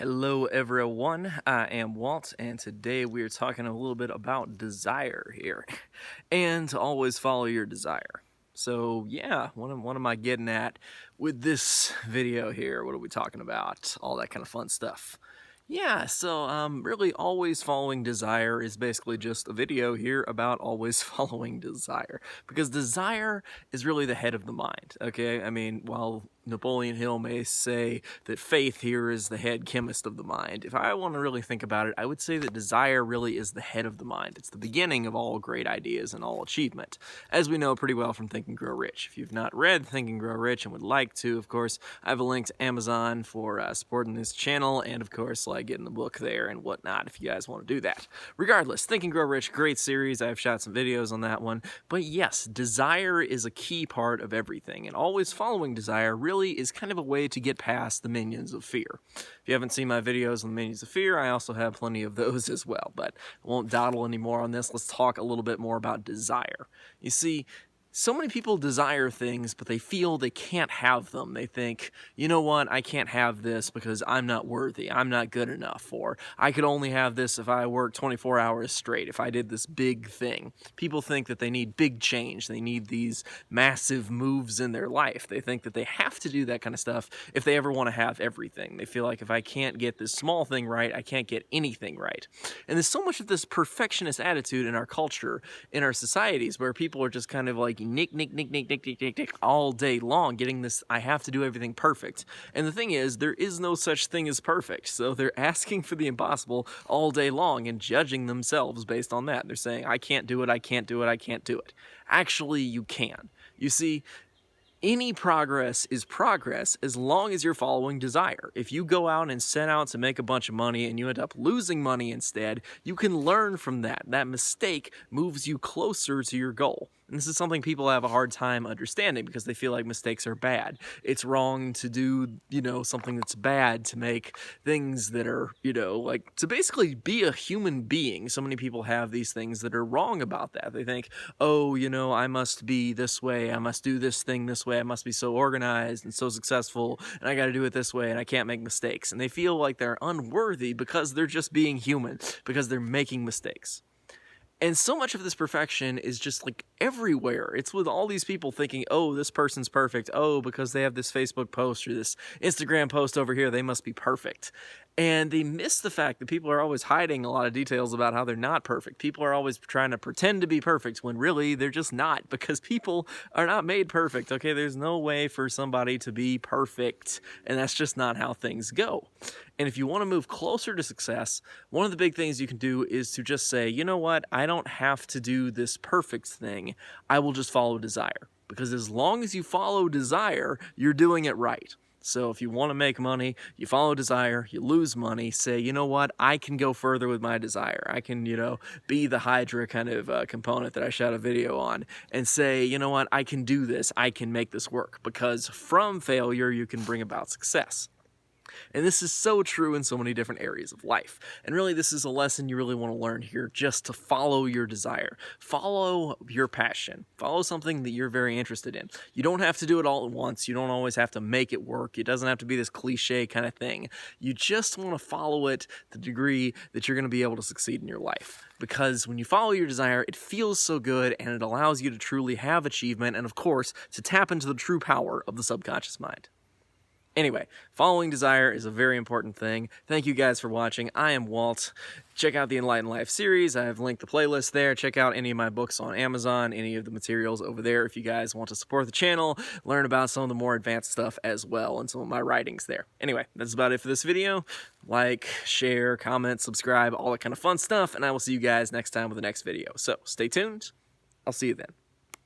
Hello everyone, I am Walt, and today we are talking a little bit about desire here, and to always follow your desire. So yeah, what am I getting at with this video here? What are we talking about? All that kind of fun stuff. Yeah, so really always following desire is basically just a video here about always following desire. Because desire is really the head of the mind, okay? I mean, while Napoleon Hill may say that faith here is the head chemist of the mind, if I want to really think about it, I would say that desire really is the head of the mind. It's the beginning of all great ideas and all achievement, as we know pretty well from Think and Grow Rich. If you've not read Think and Grow Rich and would like to, of course, I have a link to Amazon for supporting this channel, and of course, getting the book there and whatnot if you guys want to do that. Regardless, Think and Grow Rich, great series. I've shot some videos on that one. But yes, desire is a key part of everything, and always following desire really is kind of a way to get past the minions of fear. If you haven't seen my videos on the minions of fear, I also have plenty of those as well, but I won't dawdle anymore on this. Let's talk a little bit more about desire. You see, so many people desire things, but they feel they can't have them. They think, you know what, I can't have this because I'm not worthy, I'm not good enough, or I could only have this if I worked 24 hours straight, if I did this big thing. People think that they need big change, they need these massive moves in their life. They think that they have to do that kind of stuff if they ever want to have everything. They feel like if I can't get this small thing right, I can't get anything right. And there's so much of this perfectionist attitude in our culture, in our societies, where people are just kind of like nick all day long, getting this I have to do everything perfect. And the thing is, there is no such thing as perfect, so they're asking for the impossible all day long and judging themselves based on that. They're saying, I can't do it, I can't do it, I can't do it. Actually, you can. You see, any progress is progress as long as you're following desire. If you go out and set out to make a bunch of money and you end up losing money instead, you can learn from that. That mistake moves you closer to your goal. And this is something people have a hard time understanding because they feel like mistakes are bad. It's wrong to do, something that's bad, to make things that are, like to basically be a human being. So many people have these things that are wrong about that. They think, oh, I must be this way, I must do this thing this way, I must be so organized and so successful, and I got to do it this way, and I can't make mistakes. And they feel like they're unworthy because they're just being human, because they're making mistakes. And so much of this perfection is just like everywhere. It's with all these people thinking, oh, this person's perfect. Oh, because they have this Facebook post or this Instagram post over here, they must be perfect. And they miss the fact that people are always hiding a lot of details about how they're not perfect. People are always trying to pretend to be perfect when really they're just not, because people are not made perfect, okay? There's no way for somebody to be perfect, and that's just not how things go. And if you want to move closer to success, one of the big things you can do is to just say, you know what, I don't have to do this perfect thing. I will just follow desire. Because as long as you follow desire, you're doing it right. So if you want to make money, you follow desire, you lose money, say, you know what, I can go further with my desire. I can, be the Hydra kind of component that I shot a video on, and say, you know what, I can do this, I can make this work. Because from failure, you can bring about success. And this is so true in so many different areas of life. And really, this is a lesson you really want to learn here, just to follow your desire. Follow your passion. Follow something that you're very interested in. You don't have to do it all at once. You don't always have to make it work. It doesn't have to be this cliche kind of thing. You just want to follow it to the degree that you're going to be able to succeed in your life. Because when you follow your desire, it feels so good, and it allows you to truly have achievement, and of course, to tap into the true power of the subconscious mind. Anyway, following desire is a very important thing. Thank you guys for watching. I am Walt. Check out the Enlightened Life series. I have linked the playlist there. Check out any of my books on Amazon, any of the materials over there if you guys want to support the channel, learn about some of the more advanced stuff as well, and some of my writings there. Anyway, that's about it for this video. Like, share, comment, subscribe, all that kind of fun stuff, and I will see you guys next time with the next video. So, stay tuned. I'll see you then.